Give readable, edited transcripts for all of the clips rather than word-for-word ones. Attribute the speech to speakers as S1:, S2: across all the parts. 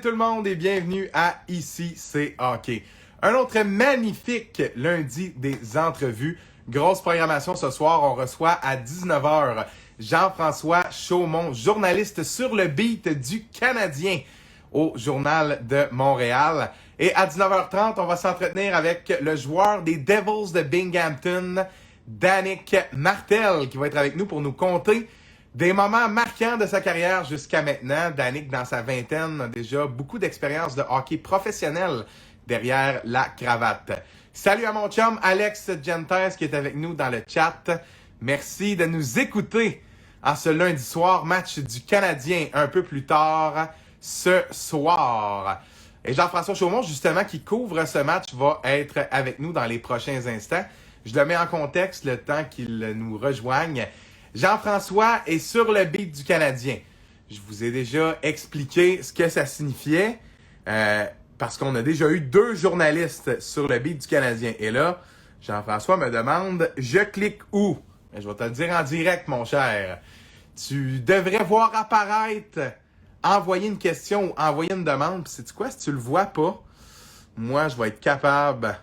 S1: tout le monde et bienvenue à Ici c'est hockey. Un autre magnifique lundi des entrevues. Grosse programmation ce soir, on reçoit à 19h Jean-François Chaumont, journaliste sur le beat du Canadien au Journal de Montréal. Et à 19h30, on va s'entretenir avec le joueur des Devils de Binghamton, Danick Martel, qui va être avec nous pour nous conter des moments marquants de sa carrière jusqu'à maintenant. Danick, dans sa vingtaine, a déjà beaucoup d'expérience de hockey professionnel derrière la cravate. Salut à mon chum Alex Gentes qui est avec nous dans le chat. Merci de nous écouter en ce lundi soir, match du Canadien un peu plus tard ce soir. Et Jean-François Chaumont, justement, qui couvre ce match, va être avec nous dans les prochains instants. Je le mets en contexte le temps qu'il nous rejoigne. Jean-François est sur le beat du Canadien. Je vous ai déjà expliqué ce que ça signifiait parce qu'on a déjà eu 2 journalistes sur le beat du Canadien. Et là, Jean-François me demande, je clique où? Je vais te le dire en direct, mon cher. Tu devrais voir apparaître, envoyer une question ou envoyer une demande. Puis sais-tu quoi? Si tu le vois pas, moi, je vais être capable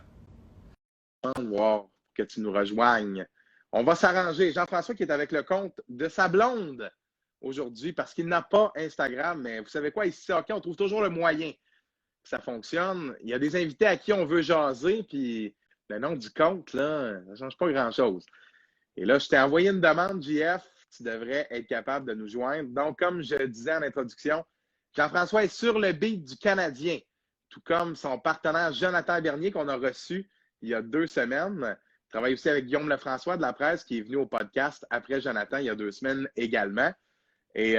S1: de voir que tu nous rejoignes. On va s'arranger. Jean-François qui est avec le compte de sa blonde aujourd'hui parce qu'il n'a pas Instagram. Mais vous savez quoi? Ici, c'est OK, on trouve toujours le moyen que ça fonctionne. Il y a des invités à qui on veut jaser, puis le nom du compte, là, ça ne change pas grand-chose. Et là, je t'ai envoyé une demande, JF. Tu devrais être capable de nous joindre. Donc, comme je disais en introduction, Jean-François est sur le beat du Canadien, tout comme son partenaire Jonathan Bernier qu'on a reçu il y a 2 semaines. Il travaille aussi avec Guillaume Lefrançois de la presse qui est venu au podcast après Jonathan il y a 2 semaines également. Et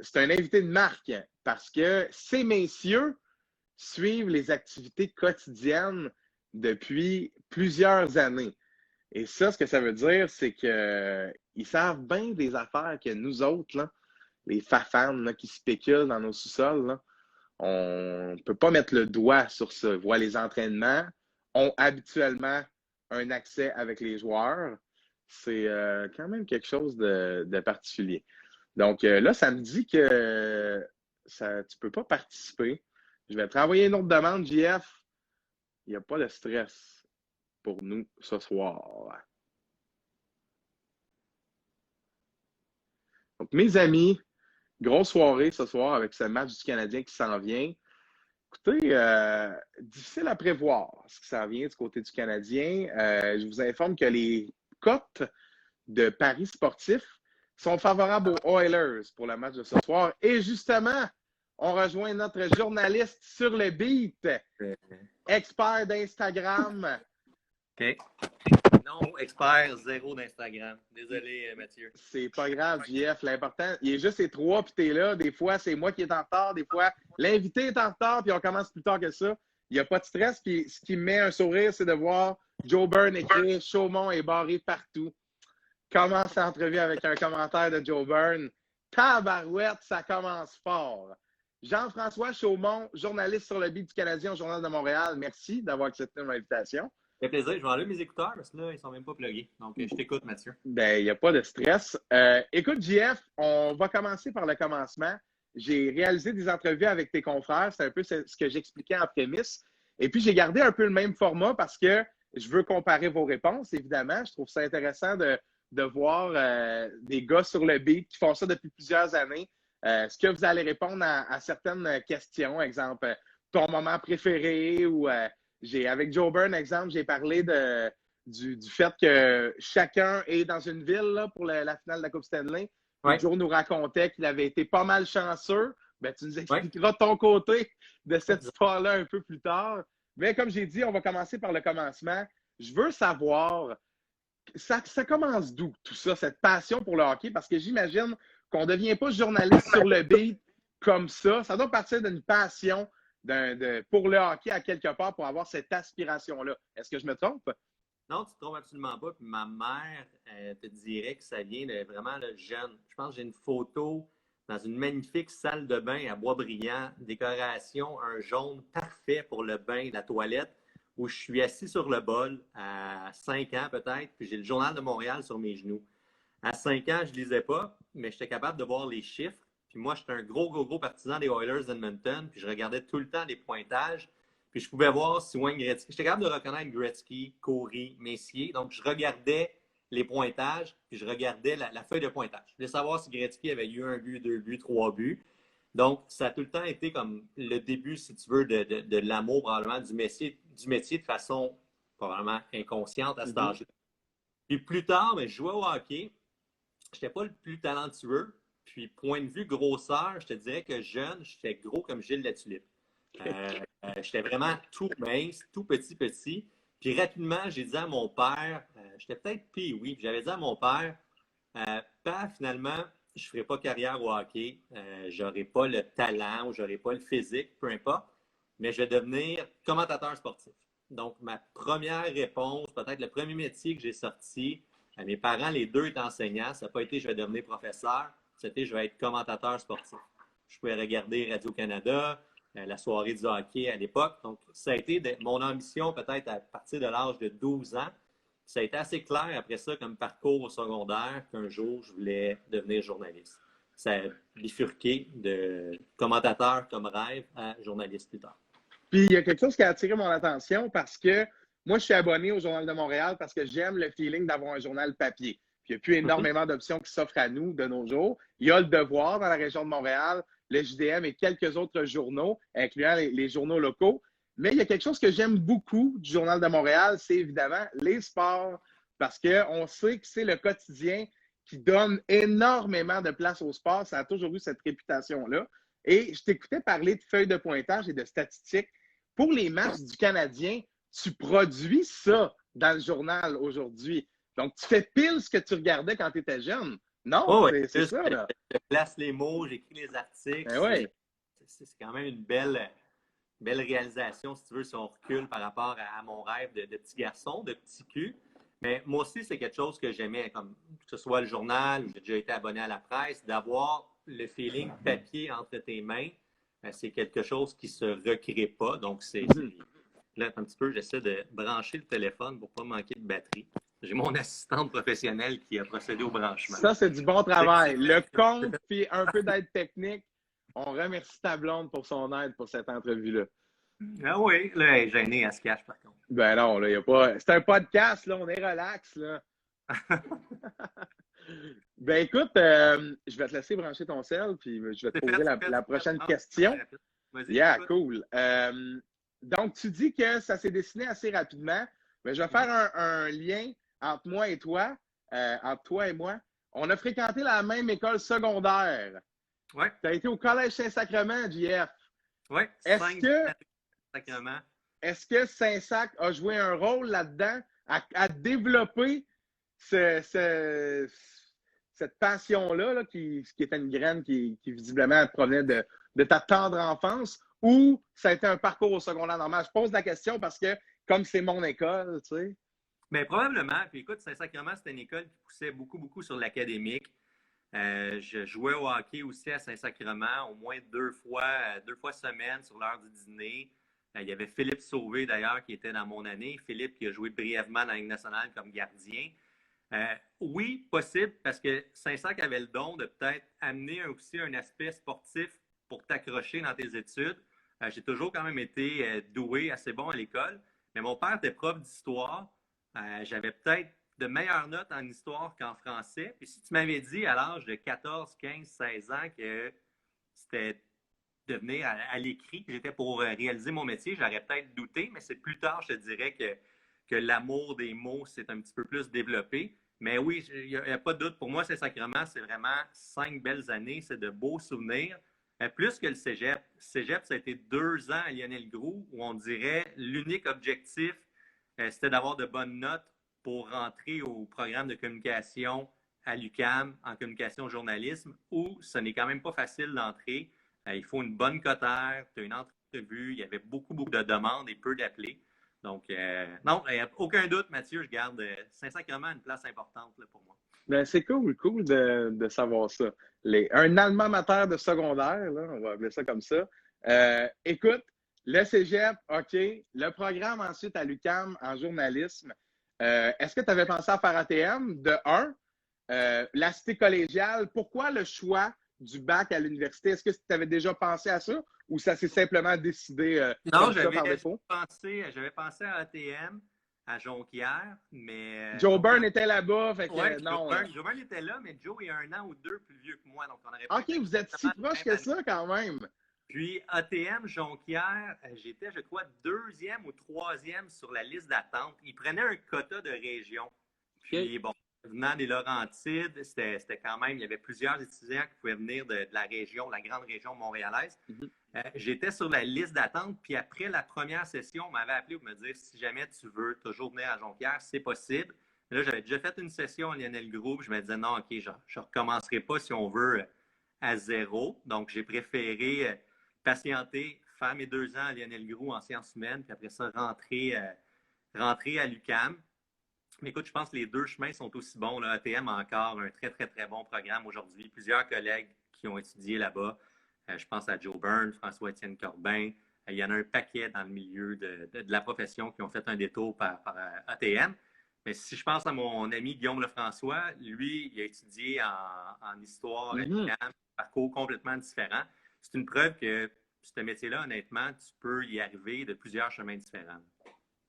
S1: c'est un invité de marque parce que ces messieurs suivent les activités quotidiennes depuis plusieurs années. Et ça, ce que ça veut dire, c'est qu'ils savent bien des affaires que nous autres, là, les fafans là, qui spéculent dans nos sous-sols, là, on ne peut pas mettre le doigt sur ça. Voient les entraînements, ont habituellement un accès avec les joueurs. C'est quand même quelque chose de particulier. Donc là, ça me dit que tu ne peux pas participer. Je vais te renvoyer une autre demande, JF. Il n'y a pas de stress pour nous ce soir. Donc, mes amis, grosse soirée ce soir avec ce match du Canadien qui s'en vient. Écoutez, difficile à prévoir ce qui s'en vient du côté du Canadien. Je vous informe que les cotes de paris sportifs sont favorables aux Oilers pour le match de ce soir. Et justement, on rejoint notre journaliste sur le beat, expert d'Instagram.
S2: OK. Non, expert zéro d'Instagram. Désolé, Mathieu.
S1: C'est pas grave, JF. L'important, il est juste les 3 puis t'es là. Des fois, c'est moi qui est en retard. Des fois, l'invité est en retard puis on commence plus tard que ça. Il n'y a pas de stress. Puis ce qui me met un sourire, c'est de voir Joe Byrne écrire « Chaumont est barré partout ». Commence l'entrevue avec un commentaire de Joe Byrne. Tabarouette, ça commence fort. Jean-François Chaumont, journaliste sur le beat du Canadien au Journal de Montréal. Merci d'avoir accepté mon invitation.
S2: Ça fait plaisir. Je vais enlever mes écouteurs parce que là, ils ne sont même pas plugués. Donc, je t'écoute, Mathieu.
S1: Ben, il n'y a pas de stress. Écoute, JF, on va commencer par le commencement. J'ai réalisé des entrevues avec tes confrères. C'est un peu ce que j'expliquais en prémisse. Et puis, j'ai gardé un peu le même format parce que je veux comparer vos réponses, évidemment. Je trouve ça intéressant de voir des gars sur le beat qui font ça depuis plusieurs années. Est-ce que vous allez répondre à certaines questions? Exemple, ton moment préféré ou avec Joe Byrne, exemple, j'ai parlé du fait que chacun est dans une ville là, pour la finale de la Coupe Stanley. Ouais. Joe nous racontait qu'il avait été pas mal chanceux. Ben, tu nous expliqueras ton côté de cette histoire-là un peu plus tard. Mais comme j'ai dit, on va commencer par le commencement. Je veux savoir, ça commence d'où tout ça, cette passion pour le hockey? Parce que j'imagine qu'on ne devient pas journaliste sur le beat comme ça. Ça doit partir d'une passion pour le hockey à quelque part pour avoir cette aspiration-là. Est-ce que je me trompe?
S2: Non, tu ne te trompes absolument pas. Puis ma mère te dirait que ça vient de vraiment le jeune. Je pense que j'ai une photo dans une magnifique salle de bain à Boisbriand, décoration, un jaune parfait pour le bain, la toilette, où je suis assis sur le bol à 5 ans peut-être, puis j'ai le Journal de Montréal sur mes genoux. À 5 ans, je ne lisais pas, mais j'étais capable de voir les chiffres. Puis moi, j'étais un gros partisan des Oilers d'Edmonton. Puis je regardais tout le temps les pointages. Puis je pouvais voir si Wayne Gretzky... J'étais capable de reconnaître Gretzky, Corey, Messier. Donc, je regardais les pointages, puis je regardais la feuille de pointage. Je voulais savoir si Gretzky avait eu 1 but, 2 buts, 3 buts. Donc, ça a tout le temps été comme le début, si tu veux, de l'amour probablement du métier de façon probablement inconsciente à cet âge-là. Puis plus tard, je jouais au hockey. Je n'étais pas le plus talentueux. Puis, point de vue grosseur, je te dirais que jeune, j'étais gros comme Gilles Latulippe. J'étais vraiment tout mince, tout petit. Puis rapidement, j'ai dit à mon père, j'étais peut-être oui, j'avais dit à mon père, finalement, je ne ferai pas carrière au hockey, je n'aurai pas le talent ou je n'aurai pas le physique, peu importe, mais je vais devenir commentateur sportif. Donc, ma première réponse, peut-être le premier métier que j'ai sorti, mes parents, les deux étaient enseignants, ça n'a pas été je vais devenir professeur, c'était je vais être commentateur sportif. Je pouvais regarder Radio-Canada, la soirée du hockey à l'époque. Donc, ça a été mon ambition peut-être à partir de l'âge de 12 ans. Ça a été assez clair après ça comme parcours au secondaire qu'un jour, je voulais devenir journaliste. Ça a bifurqué de commentateur comme rêve à journaliste plus tard.
S3: Puis, il y a quelque chose qui a attiré mon attention parce que moi, je suis abonné au Journal de Montréal parce que j'aime le feeling d'avoir un journal papier. Puis, il n'y a plus énormément d'options qui s'offrent à nous de nos jours. Il y a le Devoir dans la région de Montréal, le JDM et quelques autres journaux, incluant les journaux locaux. Mais il y a quelque chose que j'aime beaucoup du Journal de Montréal, c'est évidemment les sports, parce qu'on sait que c'est le quotidien qui donne énormément de place au sport. Ça a toujours eu cette réputation-là. Et je t'écoutais parler de feuilles de pointage et de statistiques. Pour les matchs du Canadien, tu produis ça dans le journal aujourd'hui. Donc, tu fais pile ce que tu regardais quand tu étais jeune. Non, c'est ça. Là.
S2: Je place les mots, j'écris les articles.
S3: Ben
S2: c'est quand même une belle réalisation, si tu veux, si on recule par rapport à mon rêve de petit garçon, de petit cul. Mais moi aussi, c'est quelque chose que j'aimais, comme que ce soit le journal, j'ai déjà été abonné à la presse, d'avoir le feeling papier entre tes mains, c'est quelque chose qui ne se recrée pas. Donc, là, un petit peu, j'essaie de brancher le téléphone pour ne pas manquer de batterie. J'ai mon assistante professionnelle qui a procédé au branchement.
S3: Ça, c'est du bon travail. Le compte, puis un peu d'aide technique. On remercie ta blonde pour son aide pour cette entrevue-là.
S2: Ah oui, là, elle est gênée, elle se cache par contre.
S3: Ben non, là, il n'y a pas. C'est un podcast, là, on est relax, là. Ben écoute, je vais te laisser brancher ton sel, puis je vais te poser la prochaine question. Yeah, cool. Donc, tu dis que ça s'est dessiné assez rapidement. Ben, je vais faire un lien entre moi et toi, entre toi et moi. On a fréquenté la même école secondaire.
S2: Oui.
S3: Tu as été au Collège Saint-Sacrement, JF.
S2: Oui, Saint-Sacrement.
S3: Est-ce que Saint-Sac a joué un rôle là-dedans à développer cette passion-là là, qui était une graine qui visiblement provenait de ta tendre enfance, ou ça a été un parcours au secondaire normal? Je pose la question parce que, comme c'est mon école, tu sais.
S2: Bien, probablement. Puis écoute, Saint-Sacrement, c'était une école qui poussait beaucoup sur l'académique. Je jouais au hockey aussi à Saint-Sacrement, au moins deux fois semaine sur l'heure du dîner. Il y avait Philippe Sauvé, d'ailleurs, qui était dans mon année. Philippe qui a joué brièvement dans la Ligue nationale comme gardien. Oui, possible, parce que Saint-Sac avait le don de peut-être amener aussi un aspect sportif pour t'accrocher dans tes études. J'ai toujours quand même été doué, assez bon à l'école. Mais mon père était prof d'histoire. J'avais peut-être de meilleures notes en histoire qu'en français. Puis si tu m'avais dit à l'âge de 14, 15, 16 ans que c'était de venir à l'écrit, que j'étais pour réaliser mon métier, j'aurais peut-être douté, mais c'est plus tard, je te dirais que l'amour des mots s'est un petit peu plus développé. Mais oui, il n'y a pas de doute. Pour moi, Saint-Sacrement, c'est vraiment 5 belles années. C'est de beaux souvenirs. Plus que le cégep. Le cégep, ça a été 2 ans à Lionel Groulx où on dirait l'unique objectif, c'était d'avoir de bonnes notes pour rentrer au programme de communication à l'UQAM en communication journalisme, où ce n'est quand même pas facile d'entrer. Il faut une bonne cotère, tu as une entrevue, il y avait beaucoup de demandes et peu d'appelés. Donc, non, il n'y a aucun doute, Mathieu, je garde Saint-Sacrement une place importante là, pour moi.
S3: Ben, c'est cool de savoir ça. Un alma mater de secondaire, là, on va appeler ça comme ça. Écoute, le cégep, OK. Le programme ensuite à l'UQAM en journalisme. Est-ce que tu avais pensé à faire ATM? De un, la cité collégiale, pourquoi le choix du bac à l'université? Est-ce que tu avais déjà pensé à ça ou ça s'est simplement décidé
S2: Non,
S3: comme ça par défaut?
S2: j'avais pensé à ATM, à Jonquière, mais
S3: Joe
S2: donc,
S3: Byrne était là-bas, fait
S2: ouais,
S3: que non.
S2: Joe Byrne était là, mais Joe est 1 an ou 2 plus vieux que moi, donc on n'aurait pas
S3: OK, vous êtes si
S2: exactement la
S3: proche
S2: même
S3: que
S2: année.
S3: ça quand même.
S2: Puis ATM, Jonquière, j'étais, je crois, deuxième ou troisième sur la liste d'attente. Ils prenaient un quota de région. Puis bon, venant des Laurentides, c'était quand même, il y avait plusieurs étudiants qui pouvaient venir de la région, la grande région montréalaise. J'étais sur la liste d'attente, puis après la première session, on m'avait appelé pour me dire si jamais tu veux toujours venir à Jonquière, c'est possible. Là, j'avais déjà fait une session à Lionel Groupe. Je me disais non, OK, je ne recommencerai pas si on veut à zéro. Donc, j'ai préféré patienter, faire mes 2 ans à Lionel Groux en sciences humaines, puis après ça, rentrer à l'UQAM. Mais écoute, je pense que les deux chemins sont aussi bons. Là. ATM a encore un très, très, très bon programme aujourd'hui. Plusieurs collègues qui ont étudié là-bas. Je pense à Joe Byrne, François-Étienne Corbin. Il y en a un paquet dans le milieu de la profession qui ont fait un détour par ATM. Mais si je pense à mon ami Guillaume Lefrançois, lui, il a étudié en histoire à l'UQAM, un parcours complètement différent. C'est une preuve que ce métier-là, honnêtement, tu peux y arriver de plusieurs chemins différents.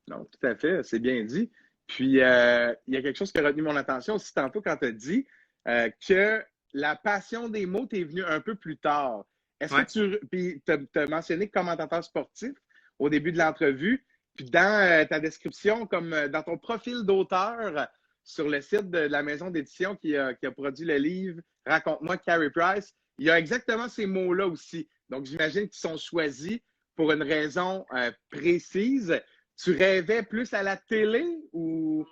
S3: Non, tout à fait, c'est bien dit. Puis, il y a quelque chose qui a retenu mon attention aussi tantôt quand tu as dit que la passion des mots t'est venue un peu plus tard. Est-ce que puis tu as mentionné commentateur sportif au début de l'entrevue, puis dans ta description, comme dans ton profil d'auteur sur le site de la maison d'édition qui a produit le livre Raconte-moi Carey Price, il y a exactement ces mots-là aussi. Donc, j'imagine qu'ils sont choisis pour une raison précise. Tu rêvais plus à la télé ou...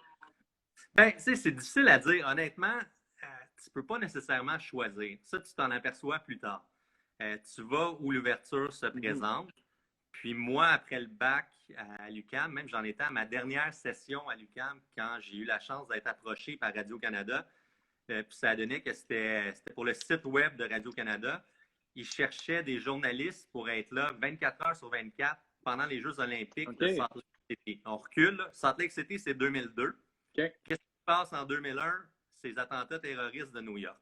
S2: Ben, tu sais, c'est difficile à dire. Honnêtement, tu ne peux pas nécessairement choisir. Ça, tu t'en aperçois plus tard. Tu vas où l'ouverture se présente. Puis moi, après le bac à l'UQAM, même j'en étais à ma dernière session à l'UQAM quand j'ai eu la chance d'être approché par Radio-Canada. Puis ça a donné que c'était pour le site web de Radio-Canada. Ils cherchaient des journalistes pour être là 24 heures sur 24 pendant les Jeux olympiques de Salt Lake City. On recule. Salt Lake City, c'est 2002. Qu'est-ce qui se passe en 2001? C'est les attentats terroristes de New York.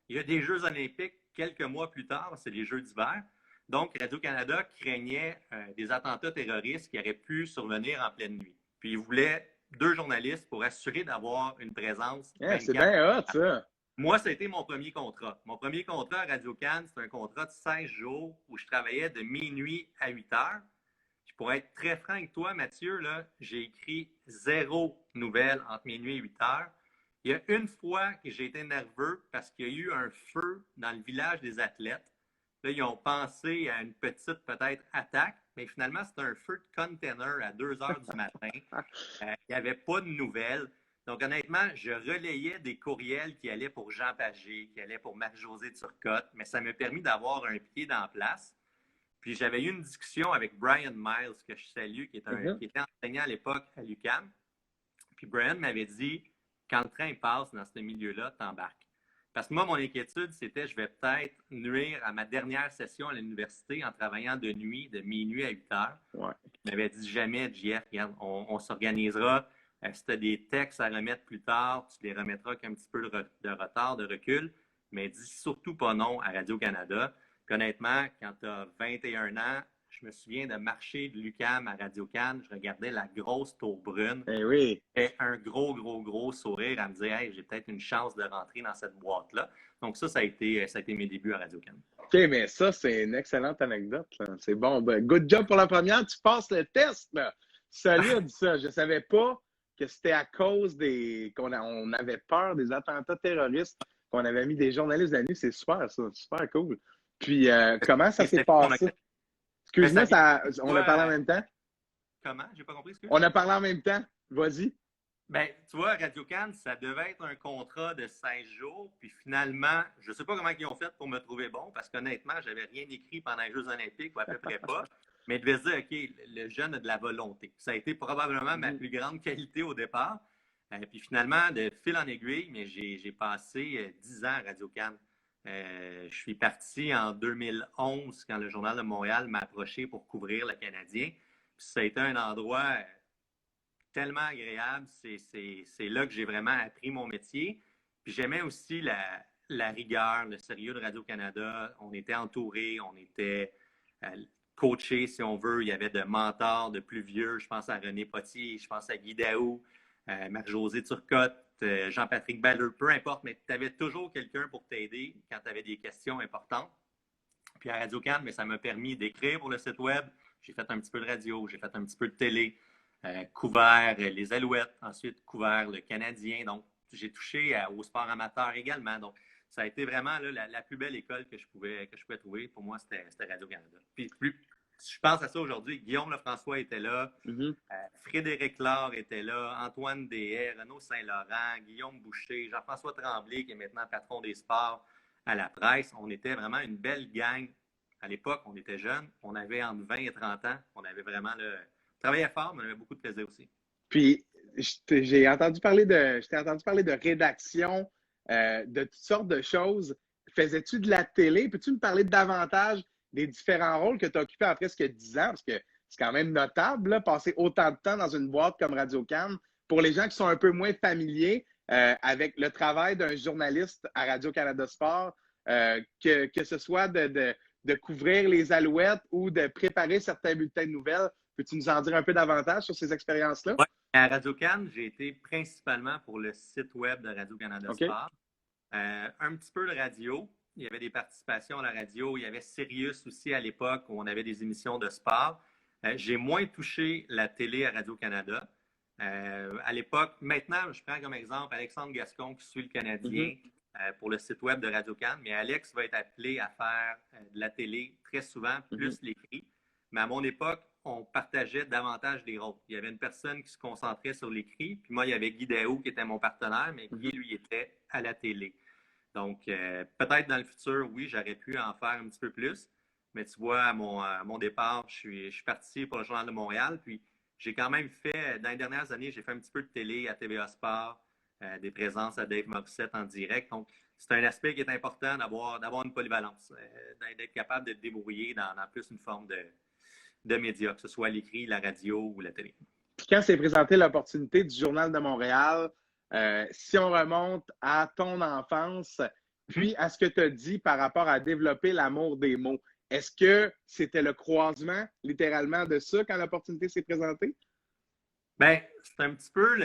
S2: Il y a des Jeux olympiques quelques mois plus tard, c'est les Jeux d'hiver. Donc, Radio-Canada craignait des attentats terroristes qui auraient pu survenir en pleine nuit. Puis, ils voulaient 2 journalistes pour assurer d'avoir une présence.
S3: C'est bien hot, ça!
S2: Moi, ça a été mon premier contrat. Mon premier contrat à Radio-Can, c'est un contrat de 16 jours où je travaillais de minuit à 8 heures. Puis pour être très franc avec toi, Mathieu, là, j'ai écrit 0 nouvelle entre minuit et 8 heures. Il y a une fois que j'ai été nerveux parce qu'il y a eu un feu dans le village des athlètes. Là, ils ont pensé à une petite, peut-être, attaque, mais finalement, c'était un feu de container à 2 heures du matin. Il n'y avait pas de nouvelles. Donc, honnêtement, je relayais des courriels qui allaient pour Jean Pagé, qui allaient pour Marie-Josée Turcotte, mais ça m'a permis d'avoir un pied dans la place. Puis, j'avais eu une discussion avec Brian Miles, que je salue, qui était enseignant à l'époque à l'UQAM. Puis, Brian m'avait dit, quand le train passe dans ce milieu-là, t'embarques. Parce que moi, mon inquiétude, c'était je vais peut-être nuire à ma dernière session à l'université en travaillant de nuit, de minuit à 8 heures.
S3: Ouais.
S2: Il m'avait dit jamais, JF, regarde, on s'organisera. Si tu as des textes à remettre plus tard, tu les remettras avec un petit peu de retard, de recul. Mais dis surtout pas non à Radio-Canada. Puis honnêtement, quand tu as 21 ans, je me souviens de marcher de l'UQAM à Radio-Can. Je regardais la grosse tour brune.
S3: Eh oui.
S2: Et un gros sourire à me dire hey, j'ai peut-être une chance de rentrer dans cette boîte-là. Donc ça a été mes débuts à Radio-Can.
S3: OK, mais ça, c'est une excellente anecdote. C'est bon. Ben, good job pour la première. Tu passes le test. Là. Solide, ça. Je ne savais pas que c'était à cause qu'on avait peur des attentats terroristes, qu'on avait mis des journalistes la nuit. C'est super, ça. Super cool. Puis, comment ça s'est passé? Excuse-moi, on a parlé en même temps?
S2: Comment? J'ai pas compris.
S3: On a parlé en même temps. Vas-y.
S2: Ben, tu vois, Radio-Can, ça devait être un contrat de 16 jours. Puis finalement, je ne sais pas comment ils ont fait pour me trouver bon, parce qu'honnêtement, je n'avais rien écrit pendant les Jeux olympiques, ou à peu près pas. Mais ils devaient se dire, OK, le jeune a de la volonté. Ça a été probablement ma plus grande qualité au départ. Puis finalement, de fil en aiguille, mais j'ai passé 10 ans à Radio-Can. Je suis parti en 2011 quand le Journal de Montréal m'a approché pour couvrir le Canadien. Puis ça a été un endroit tellement agréable. C'est là que j'ai vraiment appris mon métier. Puis j'aimais aussi la rigueur, le sérieux de Radio-Canada. On était entourés, on était coachés, si on veut. Il y avait de mentors, de plus vieux. Je pense à René Potier, je pense à Guy Daou, Marc-Josée Turcotte, Jean-Patrick Balleux, peu importe, mais tu avais toujours quelqu'un pour t'aider quand tu avais des questions importantes. Puis à Radio-Can, mais ça m'a permis d'écrire pour le site web. J'ai fait un petit peu de radio, j'ai fait un petit peu de télé, couvert les Alouettes, ensuite couvert le Canadien. Donc, j'ai touché au sport amateur également. Donc, ça a été vraiment là, la plus belle école que je pouvais trouver. Pour moi, c'était Radio-Canada. Puis, je pense à ça aujourd'hui. Guillaume Lefrançois était là, Frédéric Laure était là, Antoine Deshaies, Renaud Saint-Laurent, Guillaume Boucher, Jean-François Tremblay, qui est maintenant patron des sports à la presse. On était vraiment une belle gang. À l'époque, on était jeunes. On avait entre 20 et 30 ans. On avait vraiment on travaillait fort, mais on avait beaucoup de plaisir aussi.
S3: Puis, j'ai entendu parler je t'ai entendu parler de rédaction, de toutes sortes de choses. Faisais-tu de la télé? Peux-tu me parler davantage des différents rôles que tu as occupés en presque 10 ans? Parce que c'est quand même notable, là, passer autant de temps dans une boîte comme Radio-Can. Pour les gens qui sont un peu moins familiers avec le travail d'un journaliste à Radio-Canada Sport, que ce soit de couvrir les Alouettes ou de préparer certains bulletins de nouvelles. Peux-tu nous en dire un peu davantage sur ces expériences-là?
S2: Oui. À Radio-Can, j'ai été principalement pour le site web de Radio-Canada Sport. Un petit peu de radio. Il y avait des participations à la radio. Il y avait Sirius aussi à l'époque où on avait des émissions de sport. J'ai moins touché la télé à Radio-Canada. À l'époque, maintenant, je prends comme exemple Alexandre Gascon qui suit le Canadien pour le site web de Radio-Can. Mais Alex va être appelé à faire de la télé très souvent, plus l'écrit. Mais à mon époque, on partageait davantage des rôles. Il y avait une personne qui se concentrait sur l'écrit, puis moi, il y avait Guy Daou qui était mon partenaire, mais Guy, lui, était à la télé. Donc, peut-être dans le futur, oui, j'aurais pu en faire un petit peu plus, mais tu vois, à mon départ, je suis parti pour le Journal de Montréal, puis j'ai quand même fait, dans les dernières années, j'ai fait un petit peu de télé à TVA Sport, des présences à Dave Morissette en direct. Donc, c'est un aspect qui est important d'avoir une polyvalence, d'être capable de te débrouiller dans plus une forme de médias, que ce soit l'écrit, la radio ou la télé.
S3: Puis quand s'est présentée l'opportunité du Journal de Montréal, si on remonte à ton enfance, puis à ce que tu as dit par rapport à développer l'amour des mots, est-ce que c'était le croisement, littéralement, de ça quand l'opportunité s'est présentée?
S2: Bien, c'est un petit peu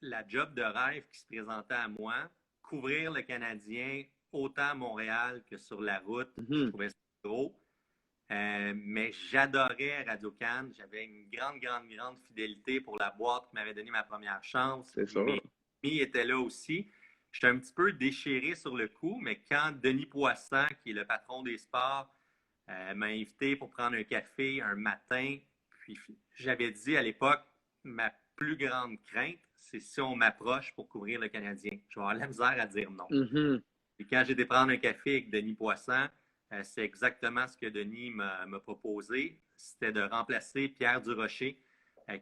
S2: la job de rêve qui se présentait à moi. Couvrir le Canadien autant à Montréal que sur la route, je trouvais ça gros. Mais j'adorais Radio-Can. J'avais une grande fidélité pour la boîte qui m'avait donné ma première chance.
S3: C'est ça.
S2: Mes amis étaient là aussi. J'étais un petit peu déchiré sur le coup, mais quand Denis Poisson, qui est le patron des sports, m'a invité pour prendre un café un matin, puis j'avais dit à l'époque, ma plus grande crainte, c'est si on m'approche pour couvrir le Canadien. Je vais avoir la misère à dire non. Et quand j'ai été prendre un café avec Denis Poisson, c'est exactement ce que Denis m'a proposé. C'était de remplacer Pierre Durocher,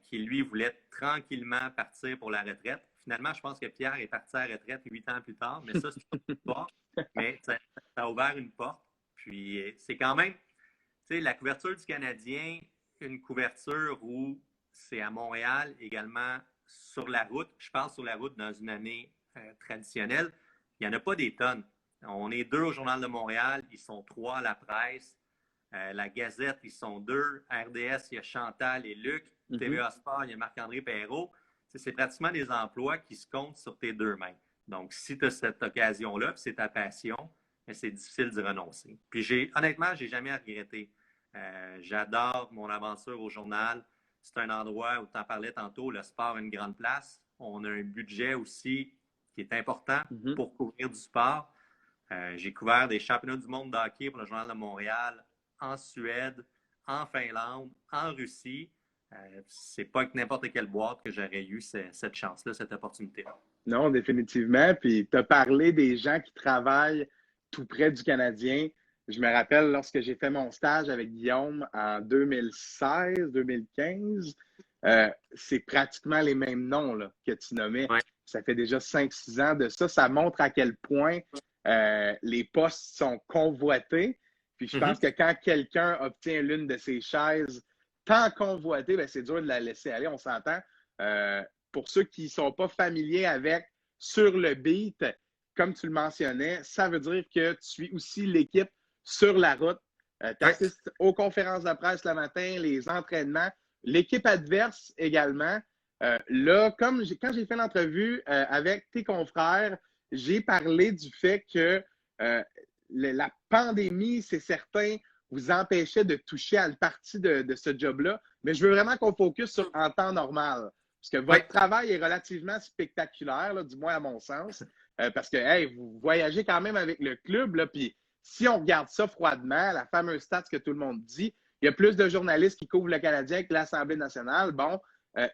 S2: qui, lui, voulait tranquillement partir pour la retraite. Finalement, je pense que Pierre est parti à la retraite 8 ans plus tard, mais ça, c'est une autre histoire. Mais ça a ouvert une porte. Puis, c'est quand même, tu sais, la couverture du Canadien, une couverture où c'est à Montréal, également sur la route. Je parle sur la route dans une année traditionnelle. Il n'y en a pas des tonnes. On est 2 au Journal de Montréal, ils sont 3 à la presse. La Gazette, ils sont 2. RDS, il y a Chantal et Luc. TVA Sport, il y a Marc-André Perrault. C'est pratiquement des emplois qui se comptent sur tes 2 mains. Donc, si tu as cette occasion-là, puis c'est ta passion, c'est difficile d'y renoncer. Puis, honnêtement, je n'ai jamais regretté. J'adore mon aventure au journal. C'est un endroit où tu en parlais tantôt, le sport a une grande place. On a un budget aussi qui est important pour couvrir du sport. J'ai couvert des championnats du monde de hockey pour le Journal de Montréal en Suède, en Finlande, en Russie. C'est pas avec n'importe quelle boîte que j'aurais eu cette chance-là, cette opportunité-là.
S3: Non, définitivement. Puis tu as parlé des gens qui travaillent tout près du Canadien. Je me rappelle lorsque j'ai fait mon stage avec Guillaume en 2016-2015, c'est pratiquement les mêmes noms là, que tu nommais.
S2: Ouais.
S3: Ça fait déjà 5-6 ans de ça. Ça montre à quel point les postes sont convoités. Puis je pense que quand quelqu'un obtient l'une de ces chaises tant convoitée, ben c'est dur de la laisser aller, on s'entend. Pour ceux qui ne sont pas familiers avec sur le beat, comme tu le mentionnais, ça veut dire que tu suis aussi l'équipe sur la route. Tu assistes aux conférences de presse le matin, les entraînements, l'équipe adverse également. Là, quand j'ai fait l'entrevue avec tes confrères, j'ai parlé du fait que la pandémie, c'est certain, vous empêchait de toucher à une partie de ce job-là. Mais je veux vraiment qu'on focus sur en temps normal. Parce que votre travail est relativement spectaculaire, là, du moins à mon sens. Parce que hey, vous voyagez quand même avec le club. Puis si on regarde ça froidement, la fameuse stats que tout le monde dit, il y a plus de journalistes qui couvrent le Canadien que l'Assemblée nationale. Bon,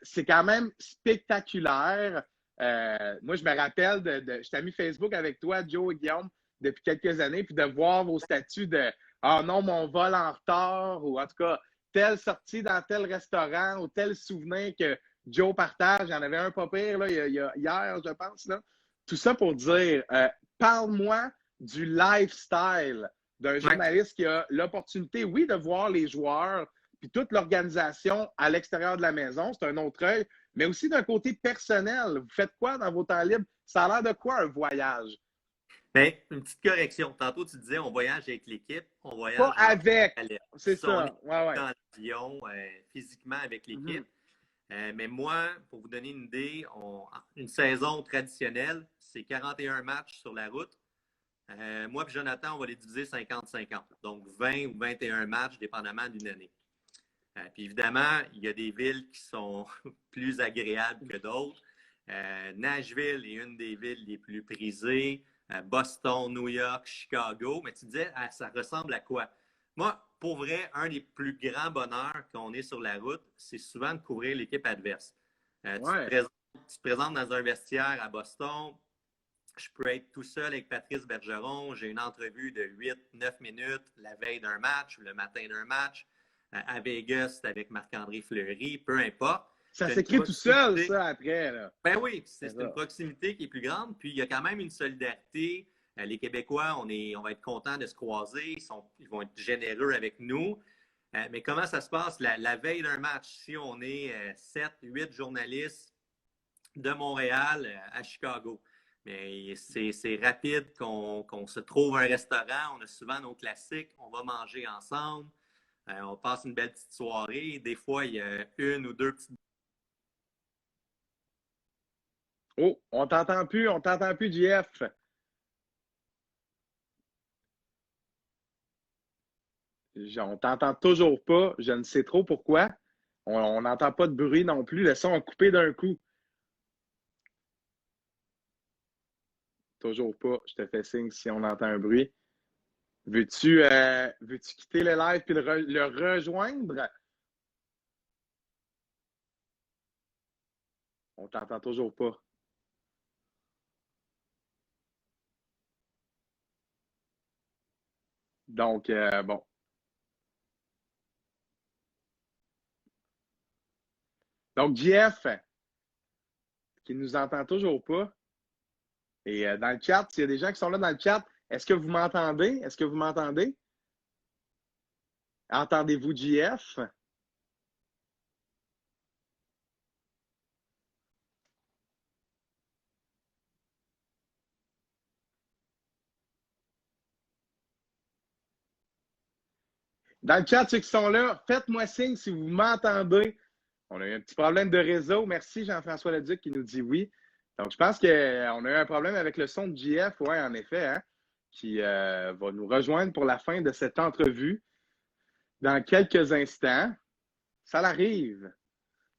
S3: c'est quand même spectaculaire. Moi, je me rappelle, je t'ai mis Facebook avec toi, Joe et Guillaume, depuis quelques années, puis de voir vos statuts de « Ah non, mon vol en retard » ou en tout cas, telle sortie dans tel restaurant ou tel souvenir que Joe partage. Il y en avait un pas pire là, hier, je pense. Là. Tout ça pour dire, parle-moi du lifestyle d'un journaliste qui a l'opportunité, oui, de voir les joueurs puis toute l'organisation à l'extérieur de la maison, c'est un autre œil, mais aussi d'un côté personnel. Vous faites quoi dans vos temps libres? Ça a l'air de quoi un voyage?
S2: Bien, une petite correction. Tantôt, tu disais on voyage avec l'équipe, on voyage
S3: pas avec. C'est ça.
S2: On est dans l'avion, physiquement avec l'équipe. Mais moi, pour vous donner une idée, une saison traditionnelle, c'est 41 matchs sur la route. Moi et Jonathan, on va les diviser 50-50. Donc 20 ou 21 matchs, dépendamment d'une année. Puis évidemment, il y a des villes qui sont plus agréables que d'autres. Nashville est une des villes les plus prisées. Boston, New York, Chicago. Mais tu disais, ça ressemble à quoi? Moi, pour vrai, un des plus grands bonheurs quand on est sur la route, c'est souvent de couvrir l'équipe adverse. Tu te présentes dans un vestiaire à Boston. Je peux être tout seul avec Patrice Bergeron. J'ai une entrevue de 8-9 minutes la veille d'un match ou le matin d'un match. À Vegas, c'est avec Marc-André Fleury, peu importe.
S3: Ça s'écrit tout seul, ça, après. Là.
S2: Ben oui, c'est une proximité qui est plus grande. Puis, il y a quand même une solidarité. Les Québécois, on va être contents de se croiser. Ils vont être généreux avec nous. Mais comment ça se passe la veille d'un match? Si on est 7, 8 journalistes de Montréal à Chicago, mais c'est rapide qu'on se trouve un restaurant. On a souvent nos classiques. On va manger ensemble. On passe une belle petite soirée. Des fois, il y a une ou deux petites...
S3: Oh, on t'entend plus, JF. On t'entend toujours pas. Je ne sais trop pourquoi. On n'entend pas de bruit non plus. Le son a coupé d'un coup. Toujours pas. Je te fais signe si on entend un bruit. Veux-tu quitter le live et le rejoindre? On t'entend toujours pas. Donc, bon. Donc, JF, qui nous entend toujours pas. Et dans le chat, s'il y a des gens qui sont là dans le chat, est-ce que vous m'entendez? Est-ce que vous m'entendez? Entendez-vous JF? Dans le chat, ceux qui sont là, faites-moi signe si vous m'entendez. On a eu un petit problème de réseau. Merci Jean-François Leduc qui nous dit oui. Donc, je pense qu'on a eu un problème avec le son de JF, oui, en effet, hein, qui va nous rejoindre pour la fin de cette entrevue dans quelques instants. Ça arrive.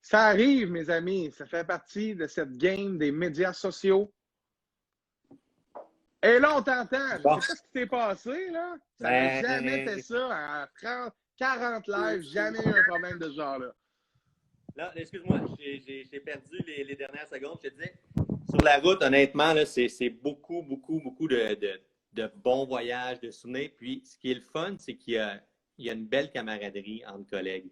S3: Ça arrive, mes amis. Ça fait partie de cette game des médias sociaux. Et là, on t'entend. Je ne sais pas ce qui s'est passé, là. Ça n'a jamais fait ça en 30, 40 lives. Jamais eu un problème de ce genre-là.
S2: Là, excuse-moi, j'ai perdu les dernières secondes. Je te disais, sur la route, honnêtement, là, c'est beaucoup de bons voyages, de souvenirs. Puis, ce qui est le fun, c'est qu'il y a une belle camaraderie entre collègues.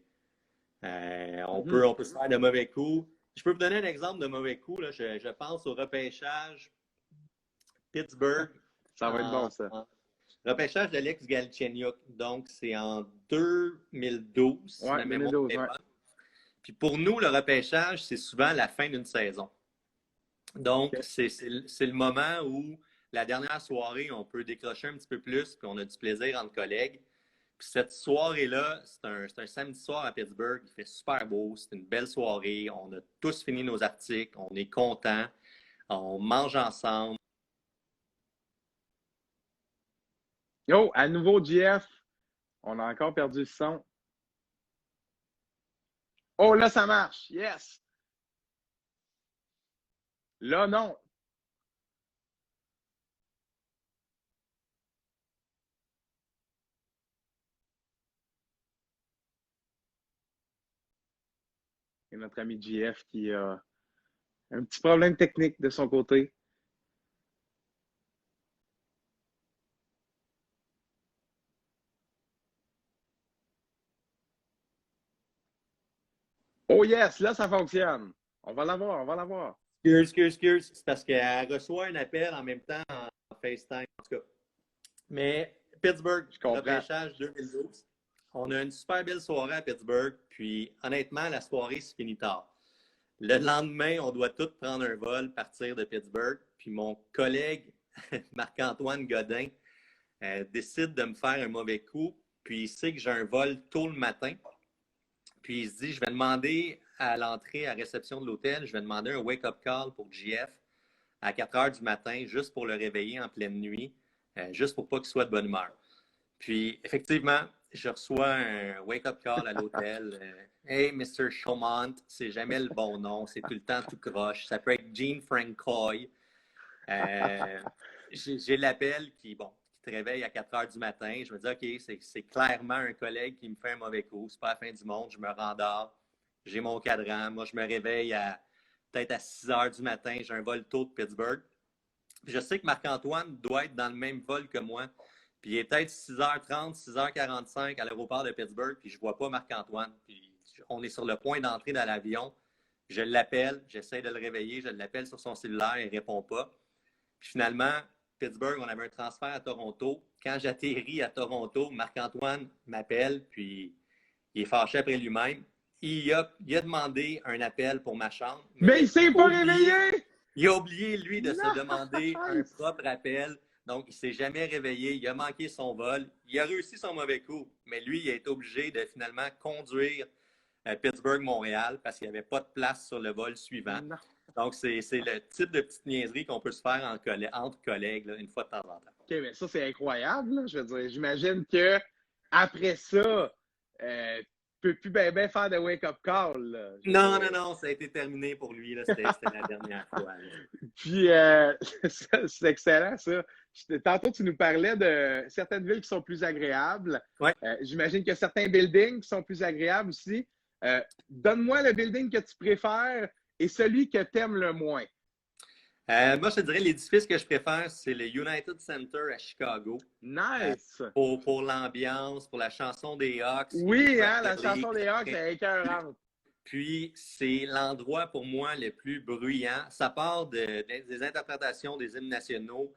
S2: On peut se faire de mauvais coups. Je peux vous donner un exemple de mauvais coups. Là. Je pense au repêchage Pittsburgh.
S3: Ça va être bon, ça.
S2: Repêchage d'Alex Galchenyuk. Donc, c'est en 2012.
S3: Ouais, 2012, ouais.
S2: Puis pour nous, le repêchage, c'est souvent la fin d'une saison. Donc, c'est le moment où la dernière soirée, on peut décrocher un petit peu plus, puis on a du plaisir entre collègues. Puis cette soirée-là, c'est un samedi soir à Pittsburgh. Il fait super beau. C'est une belle soirée. On a tous fini nos articles. On est contents. On mange ensemble.
S3: Yo, à nouveau, JF, on a encore perdu le son. Oh, là, ça marche. Yes. Là, non. Et notre ami JF qui a un petit problème technique de son côté. Oh yes, là, ça fonctionne. On va l'avoir, on va l'avoir.
S2: Excuse. C'est parce qu'elle reçoit un appel en même temps en FaceTime, en tout cas. Mais Pittsburgh, repêchage 2012. On a une super belle soirée à Pittsburgh. Puis, honnêtement, la soirée se finit tard. Le lendemain, on doit tous prendre un vol, partir de Pittsburgh. Puis, mon collègue, Marc-Antoine Godin, décide de me faire un mauvais coup. Puis, il sait que j'ai un vol tôt le matin. Puis, il se dit, je vais demander à l'entrée, à réception de l'hôtel, je vais demander un wake-up call pour JF à 4 heures du matin, juste pour le réveiller en pleine nuit, juste pour pas qu'il soit de bonne humeur. Puis, effectivement, je reçois un wake-up call à l'hôtel. Hey, Mr. Chaumont, c'est jamais le bon nom, c'est tout le temps tout croche. Ça peut être Gene Francois. J'ai l'appel qui te réveille à 4 heures du matin. Je me dis, OK, c'est clairement un collègue qui me fait un mauvais coup. C'est pas la fin du monde. Je me rendors. J'ai mon cadran. Moi, je me réveille peut-être à 6 heures du matin. J'ai un vol tôt de Pittsburgh. Je sais que Marc-Antoine doit être dans le même vol que moi. Puis il est peut-être 6h30, 6h45 à l'aéroport de Pittsburgh, puis je ne vois pas Marc-Antoine. Puis on est sur le point d'entrer dans l'avion. Je l'appelle, j'essaie de le réveiller, je l'appelle sur son cellulaire, il ne répond pas. Puis finalement, Pittsburgh, on avait un transfert à Toronto. Quand j'atterris à Toronto, Marc-Antoine m'appelle, puis il est fâché après lui-même. Il a demandé un appel pour ma chambre.
S3: Mais il ne s'est pas réveillé!
S2: Il a oublié, lui, de se demander un propre appel. Donc, il ne s'est jamais réveillé. Il a manqué son vol. Il a réussi son mauvais coup. Mais lui, il a été obligé de finalement conduire Pittsburgh-Montréal parce qu'il n'y avait pas de place sur le vol suivant. Non. Donc, c'est le type de petite niaiserie qu'on peut se faire entre collègues là, une fois de temps en temps.
S3: OK, mais ça, c'est incroyable. Là. Je veux dire, j'imagine que après ça, tu ne peux plus bien faire de wake-up call.
S2: Non, ça a été terminé pour lui. C'était la dernière fois. Là.
S3: Puis, c'est excellent, ça. Tantôt, tu nous parlais de certaines villes qui sont plus agréables.
S2: Ouais.
S3: J'imagine qu'il y a certains buildings qui sont plus agréables aussi. Donne-moi le building que tu préfères et celui que tu aimes le moins.
S2: Moi, je te dirais l'édifice que je préfère, c'est le United Center à Chicago.
S3: Nice!
S2: Pour l'ambiance, pour la chanson des Hawks.
S3: Oui, hein, la chanson des Hawks, c'est écœurante.
S2: Puis, c'est l'endroit pour moi le plus bruyant. Ça part des interprétations des hymnes nationaux.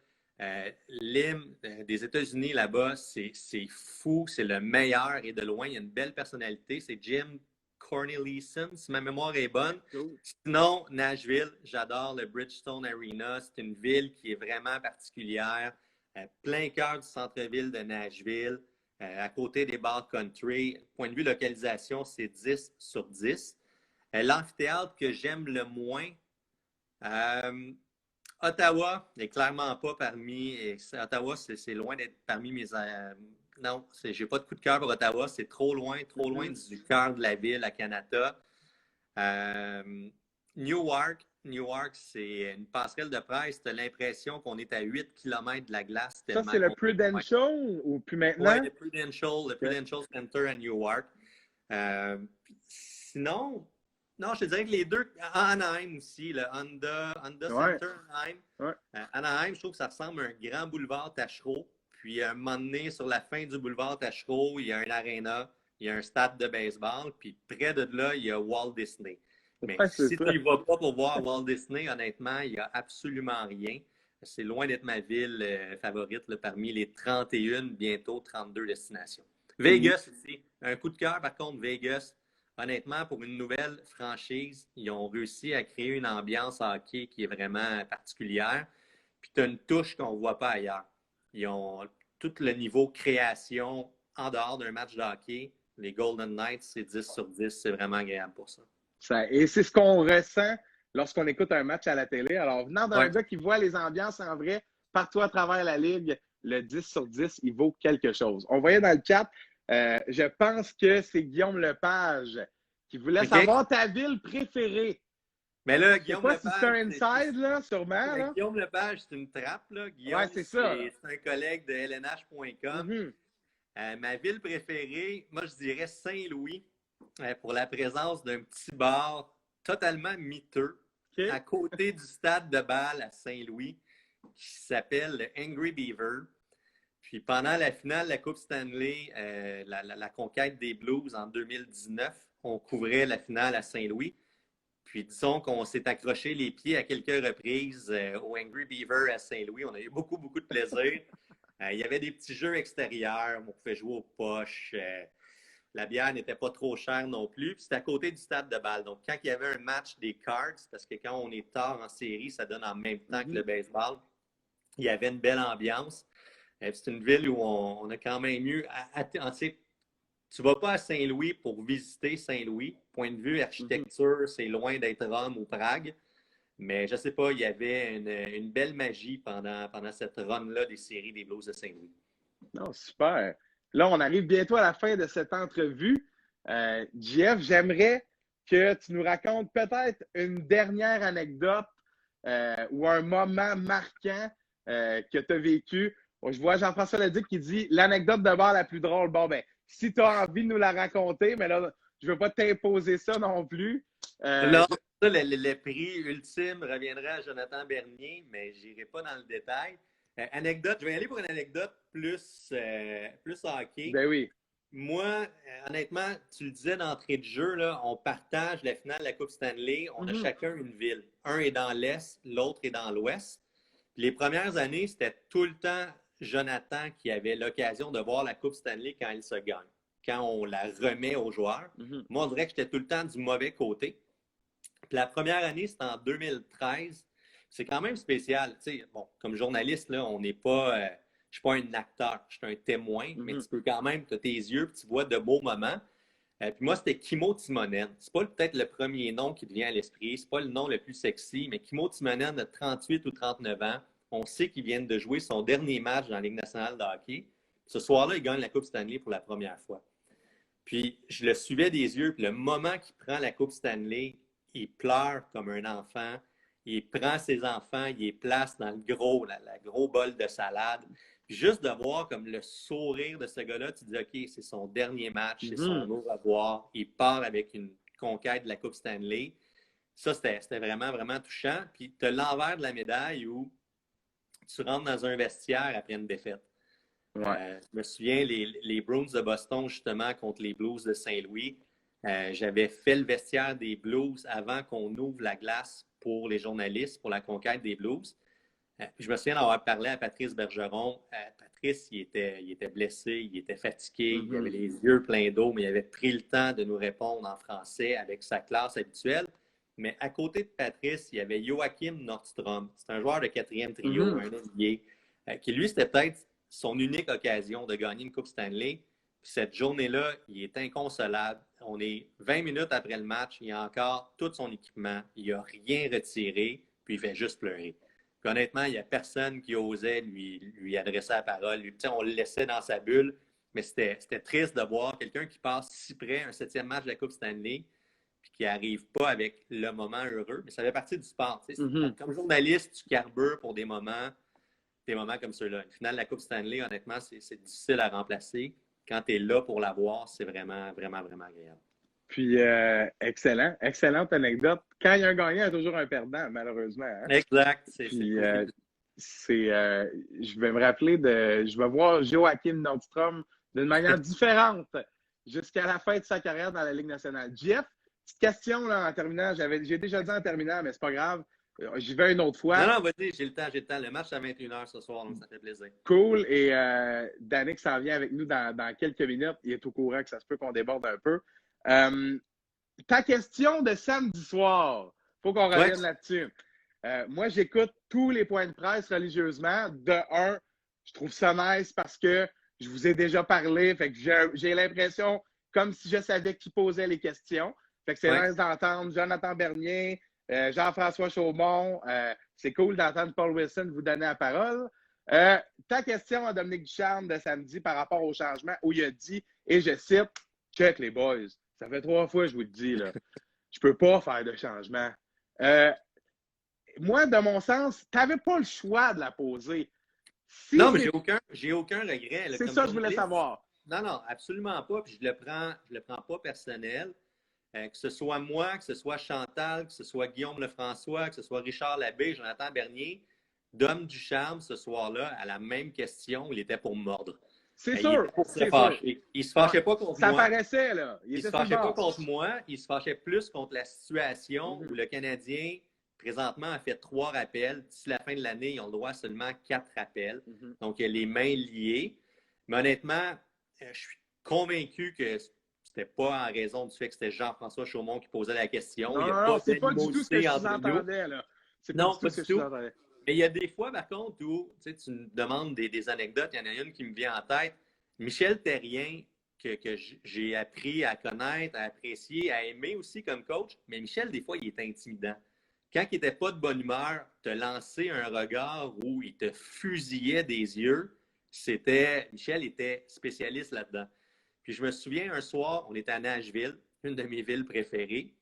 S2: L'hymne des États-Unis là-bas, c'est fou, c'est le meilleur et de loin. Il y a une belle personnalité. C'est Jim Cornelison, si ma mémoire est bonne. Cool. Sinon, Nashville, j'adore le Bridgestone Arena. C'est une ville qui est vraiment particulière. Plein cœur du centre-ville de Nashville, à côté des bars country. Point de vue localisation, c'est 10 sur 10. L'amphithéâtre que j'aime le moins, Ottawa n'est clairement pas parmi. Ottawa, c'est loin d'être parmi mes. Non, j'ai pas de coup de cœur pour Ottawa. C'est trop loin du cœur de la ville à Canada. Newark, c'est une passerelle de presse. Tu as l'impression qu'on est à 8 km de la glace.
S3: Ça, c'est le Prudential ou plus maintenant?
S2: Oui, le Prudential Center à Newark. Sinon, non, je te dirais que les deux, Anaheim aussi, le Honda Center Anaheim. Ouais. Anaheim, je trouve que ça ressemble à un grand boulevard Tachereau. Puis, à un moment donné, sur la fin du boulevard Tachereau, il y a un aréna, il y a un stade de baseball. Puis, près de là, il y a Walt Disney. Mais si tu n'y vas pas pour voir Walt Disney, honnêtement, il n'y a absolument rien. C'est loin d'être ma ville favorite là, parmi les 31, bientôt 32 destinations. Vegas aussi. Un coup de cœur, par contre, Vegas. Honnêtement, pour une nouvelle franchise, ils ont réussi à créer une ambiance hockey qui est vraiment particulière. puis tu as une touche qu'on ne voit pas ailleurs. Ils ont tout le niveau création en dehors d'un match de hockey. Les Golden Knights, c'est 10 sur 10. C'est vraiment agréable pour ça.
S3: Et c'est ce qu'on ressent lorsqu'on écoute un match à la télé. Alors, venant d'un
S2: Ouais.
S3: gars qui voit les ambiances en vrai partout à travers la Ligue, le 10 sur 10, il vaut quelque chose. On voyait dans le chat, je pense que c'est Guillaume Lepage qui voulait savoir ta ville préférée.
S2: Mais là,
S3: Je sais
S2: Guillaume
S3: pas
S2: Lepage,
S3: si c'est un inside, là, sûrement. Là.
S2: Guillaume Lepage, c'est une trappe. Là. Guillaume,
S3: Ouais, c'est ça.
S2: C'est un collègue de lnh.com.
S3: Mm-hmm.
S2: Ma ville préférée, moi, je dirais Saint-Louis, pour la présence d'un petit bar totalement miteux
S3: Okay.
S2: à côté du stade de balle à Saint-Louis qui s'appelle le Angry Beaver. Puis pendant la finale de la Coupe Stanley, la conquête des Blues en 2019, on couvrait la finale à Saint-Louis. Puis disons qu'on s'est accroché les pieds à quelques reprises au Angry Beaver à Saint-Louis. On a eu beaucoup, beaucoup de plaisir. Il y avait des petits jeux extérieurs. On pouvait jouer aux poches. La bière n'était pas trop chère non plus. Puis c'était à côté du stade de balle. Donc, quand il y avait un match des Cards, parce que quand on est tard en série, ça donne en même temps que le baseball, il y avait une belle ambiance. C'est une ville où on a quand même eu... Tu ne vas pas à Saint-Louis pour visiter Saint-Louis. Point de vue architecture, c'est loin d'être Rome ou Prague. Mais je ne sais pas, il y avait une belle magie pendant cette run-là des séries des Blues de Saint-Louis.
S3: Non, super. Là, on arrive bientôt à la fin de cette entrevue. Jeff, j'aimerais que tu nous racontes peut-être une dernière anecdote ou un moment marquant que tu as vécu. Bon, je vois Jean-François Leduc qui dit l'anecdote de bar la plus drôle. Bon, ben, si tu as envie de nous la raconter, mais là, je ne veux pas t'imposer ça non plus.
S2: Non, ça, le prix ultime reviendrait à Jonathan Bernier, mais je n'irai pas dans le détail. Anecdote, je vais y aller pour une anecdote plus hockey.
S3: Ben oui.
S2: Moi, honnêtement, tu le disais d'entrée de jeu, là, on partage la finale de la Coupe Stanley. On a chacun une ville. Un est dans l'Est, l'autre est dans l'Ouest. Puis les premières années, c'était tout le temps Jonathan qui avait l'occasion de voir la Coupe Stanley quand elle se gagne, quand on la remet aux joueurs. Moi, on dirait que j'étais tout le temps du mauvais côté. Puis la première année, c'était en 2013. C'est quand même spécial. Tu sais, bon, comme journaliste, là, on n'est pas... je ne suis pas un acteur, je suis un témoin, mais tu peux quand même, tu as tes yeux puis tu vois de beaux moments. Puis moi, c'était Kimmo Timonen. C'est pas peut-être le premier nom qui te vient à l'esprit, c'est pas le nom le plus sexy, mais Kimmo Timonen de 38 ou 39 ans, on sait qu'il vient de jouer son dernier match dans la Ligue nationale de hockey. Ce soir-là, il gagne la Coupe Stanley pour la première fois. Puis je le suivais des yeux, puis le moment qu'il prend la Coupe Stanley, il pleure comme un enfant. Il prend ses enfants, il les place dans le gros, la gros bol de salade. Puis juste de voir comme le sourire de ce gars-là, tu te dis, OK, c'est son dernier match, c'est son au revoir. Il part avec une conquête de la Coupe Stanley. Ça, c'était vraiment, vraiment touchant. Puis tu as l'envers de la médaille où tu rentres dans un vestiaire après une défaite.
S3: Ouais.
S2: Je me souviens, les Bruins de Boston, justement, contre les Blues de Saint-Louis, j'avais fait le vestiaire des Blues avant qu'on ouvre la glace pour les journalistes, pour la conquête des Blues. Je me souviens d'avoir parlé à Patrice Bergeron. Patrice, il était blessé, il était fatigué, il avait les yeux pleins d'eau, mais il avait pris le temps de nous répondre en français avec sa classe habituelle. Mais à côté de Patrice, il y avait Joachim Nordstrom. C'est un joueur de quatrième trio, un NBA, qui lui, c'était peut-être son unique occasion de gagner une Coupe Stanley. Puis cette journée-là, il est inconsolable. On est 20 minutes après le match, il a encore tout son équipement, il n'a rien retiré, puis il fait juste pleurer. Puis honnêtement, il n'y a personne qui osait lui adresser la parole. On le laissait dans sa bulle, mais c'était triste de voir quelqu'un qui passe si près, un 7e match de la Coupe Stanley, puis qui n'arrive pas avec le moment heureux. Mais ça fait partie du sport. Comme journaliste, tu carbures pour des moments comme ceux-là. Une finale de la Coupe Stanley, honnêtement, c'est difficile à remplacer. Quand tu es là pour l'avoir, c'est vraiment, vraiment, vraiment agréable.
S3: Puis, excellente anecdote. Quand il y a un gagnant, il y a toujours un perdant, malheureusement. Hein?
S2: Exact.
S3: Puis, je vais me rappeler je vais voir Joachim Nordstrom d'une manière différente jusqu'à la fin de sa carrière dans la Ligue nationale. Jeff, petite question là, en terminant. J'ai déjà dit en terminant, mais c'est pas grave. J'y vais une autre fois.
S2: Non, vas-y, j'ai le temps. Le match, c'est à 21h ce soir, donc ça fait plaisir.
S3: Cool. Et Danick s'en vient avec nous dans quelques minutes. Il est au courant que ça se peut qu'on déborde un peu. Ta question de samedi soir, il faut qu'on revienne là-dessus. Moi, j'écoute tous les points de presse religieusement. De un, je trouve ça nice parce que je vous ai déjà parlé. Fait que j'ai l'impression comme si je savais qui posait les questions. Fait que c'est nice d'entendre Jonathan Bernier, Jean-François Chaumont. C'est cool d'entendre Paul Wilson vous donner la parole. Ta question à Dominique Ducharme de samedi par rapport au changement où il a dit, et je cite, « Check les boys, ça fait 3 fois que je vous le dis, là. Je peux pas faire de changement. » Moi, de mon sens, tu n'avais pas le choix de la poser.
S2: Non, mais j'ai aucun regret. Là,
S3: c'est
S2: comme
S3: ça que je voulais savoir.
S2: Non, absolument pas. Puis je le prends pas personnel. Que ce soit moi, que ce soit Chantal, que ce soit Guillaume Lefrançois, que ce soit Richard Labbé, Jonathan Bernier, Dom Ducharme, ce soir-là, à la même question, il était pour mordre.
S3: C'est sûr.
S2: Il se fâchait pas contre moi.
S3: Ça paraissait, là.
S2: Il se fâchait pas contre moi. Il se fâchait plus contre la situation où le Canadien, présentement, a fait 3 rappels. D'ici la fin de l'année, ils ont le droit à seulement 4 rappels. Donc, il y a les mains liées. Mais honnêtement, je suis convaincu que c'était pas en raison du fait que c'était Jean-François Chaumont qui posait la question.
S3: Non, c'est pas du tout ce que je entendais, là.
S2: Non, pas du tout. Mais il y a des fois, par contre, où tu me demandes des anecdotes. Il y en a une qui me vient en tête. Michel Therrien, que j'ai appris à connaître, à apprécier, à aimer aussi comme coach. Mais Michel, des fois, il est intimidant. Quand il n'était pas de bonne humeur, te lancer un regard où il te fusillait des yeux, Michel était spécialiste là-dedans. Puis je me souviens, un soir, on était à Nashville, une de mes villes préférées,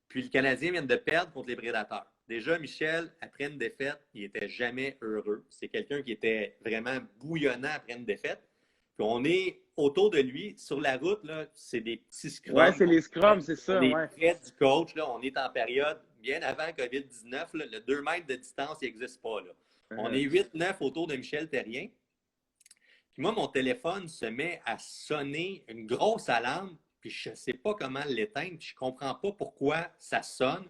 S2: puis le Canadien vient de perdre contre les Prédateurs. Déjà, Michel, après une défaite, il n'était jamais heureux. C'est quelqu'un qui était vraiment bouillonnant après une défaite. Puis on est autour de lui, sur la route, là, c'est des petits scrums.
S3: Oui, c'est les scrums, c'est ça.
S2: On est près du coach, là, on est en période bien avant COVID-19. Là, le 2 mètres de distance, il n'existe pas. Là. On est 8-9 autour de Michel Therrien. Puis moi, mon téléphone se met à sonner une grosse alarme, puis je ne sais pas comment l'éteindre, puis je ne comprends pas pourquoi ça sonne.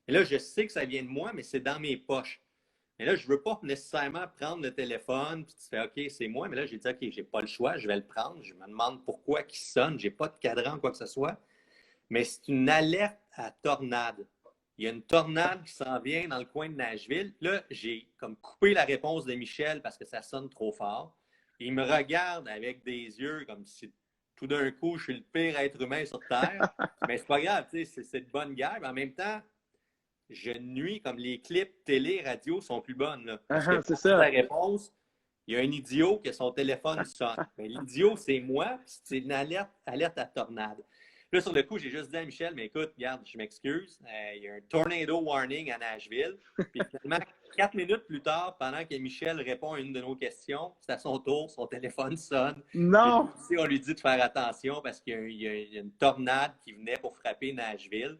S2: Et là, je sais que ça vient de moi, mais c'est dans mes poches. Mais là, je ne veux pas nécessairement prendre le téléphone, puis tu fais OK, c'est moi. Mais là, j'ai dit OK, je n'ai pas le choix, je vais le prendre. Je me demande pourquoi il sonne. Je n'ai pas de cadran, quoi que ce soit. Mais c'est une alerte à tornade. Il y a une tornade qui s'en vient dans le coin de Nashville. Là, j'ai comme coupé la réponse de Michel parce que ça sonne trop fort. Il me regarde avec des yeux comme si tout d'un coup, je suis le pire être humain sur Terre. Mais c'est pas grave, c'est de bonne guerre. Mais en même temps, je nuis comme les clips télé, radio sont plus bonnes. Là, parce que
S3: c'est ça.
S2: La réponse, il y a un idiot que son téléphone sonne. Mais l'idiot, c'est moi, c'est une alerte à tornade. Là, sur le coup, j'ai juste dit à Michel, mais écoute, regarde, je m'excuse, il y a un tornado warning à Nashville. Puis finalement, 4 minutes plus tard, pendant que Michel répond à une de nos questions, c'est à son tour, son téléphone sonne.
S3: Non!
S2: Puis, on lui dit de faire attention parce qu'il y a une tornade qui venait pour frapper Nashville.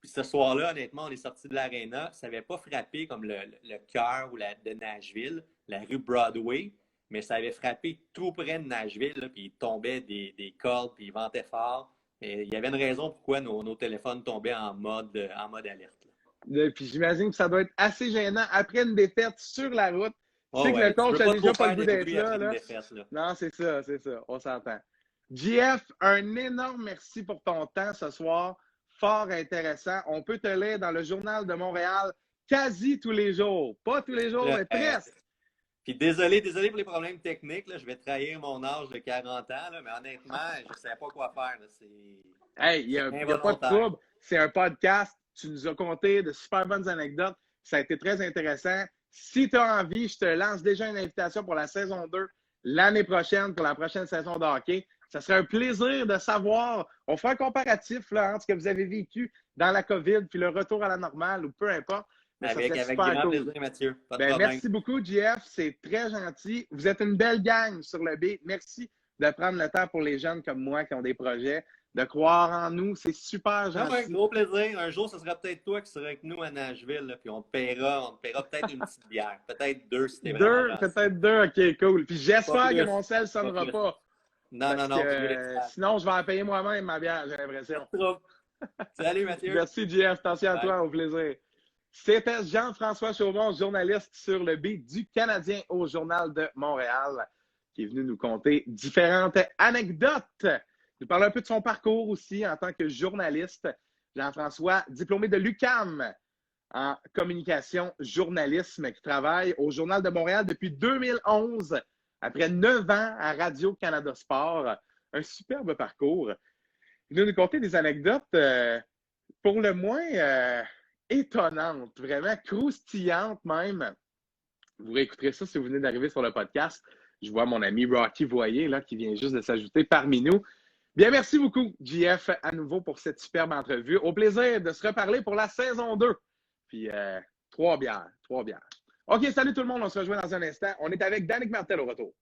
S2: Puis ce soir-là, honnêtement, on est sorti de l'aréna. Ça n'avait pas frappé comme le cœur de Nashville, la rue Broadway, mais ça avait frappé tout près de Nashville. Là, puis il tombait des cordes, puis il ventait fort. Et il y avait une raison pourquoi nos téléphones tombaient en mode alerte.
S3: Puis j'imagine que ça doit être assez gênant après une défaite sur la route. Tu sais que le coach
S2: n'a
S3: déjà pas le goût d'être là. Non, c'est ça. On s'entend. JF, un énorme merci pour ton temps ce soir. Fort intéressant. On peut te lire dans le Journal de Montréal quasi tous les jours. Pas tous les jours, mais presque.
S2: Puis désolé pour les problèmes techniques. Là. Je vais trahir mon âge de 40 ans, là, mais honnêtement, je ne savais pas quoi faire. Là.
S3: Il n'y a pas de trouble. C'est un podcast. Tu nous as conté de super bonnes anecdotes. Ça a été très intéressant. Si tu as envie, je te lance déjà une invitation pour la saison 2 l'année prochaine, pour la prochaine saison de hockey. Ça serait un plaisir de savoir. On fait un comparatif là, entre ce que vous avez vécu dans la COVID puis le retour à la normale ou peu importe. Mais
S2: avec grand plaisir, Mathieu.
S3: Merci beaucoup, JF. C'est très gentil. Vous êtes une belle gang sur le B. Merci de prendre le temps pour les jeunes comme moi qui ont des projets, de croire en nous. C'est super gentil.
S2: Ouais, gros plaisir. Un jour, ce sera peut-être toi qui seras avec nous à Nashville. Là, puis on te paiera peut-être une petite bière. Peut-être 2 si t'es vraiment
S3: peut-être 2. OK, cool. Puis j'espère que mon sel ne sonnera pas.
S2: Non.
S3: Sinon, je vais en payer moi-même ma bière, j'ai l'impression.
S2: Salut, Mathieu.
S3: Merci, JF. Attention à toi, au plaisir. C'était Jean-François Chaumont, journaliste sur le B du Canadien au Journal de Montréal, qui est venu nous conter différentes anecdotes. Nous parler un peu de son parcours aussi en tant que journaliste. Jean-François, diplômé de l'UQAM, en communication journalisme qui travaille au Journal de Montréal depuis 2011, après 9 ans à Radio-Canada Sport. Un superbe parcours. Il va nous conter des anecdotes pour le moins étonnantes, vraiment croustillantes même. Vous réécouterez ça si vous venez d'arriver sur le podcast. Je vois mon ami Rocky Voyer là, qui vient juste de s'ajouter parmi nous. Bien, merci beaucoup, JF, à nouveau pour cette superbe entrevue. Au plaisir de se reparler pour la saison 2. Puis, 3 bières. OK, salut tout le monde. On se rejoint dans un instant. On est avec Danick Martel au retour.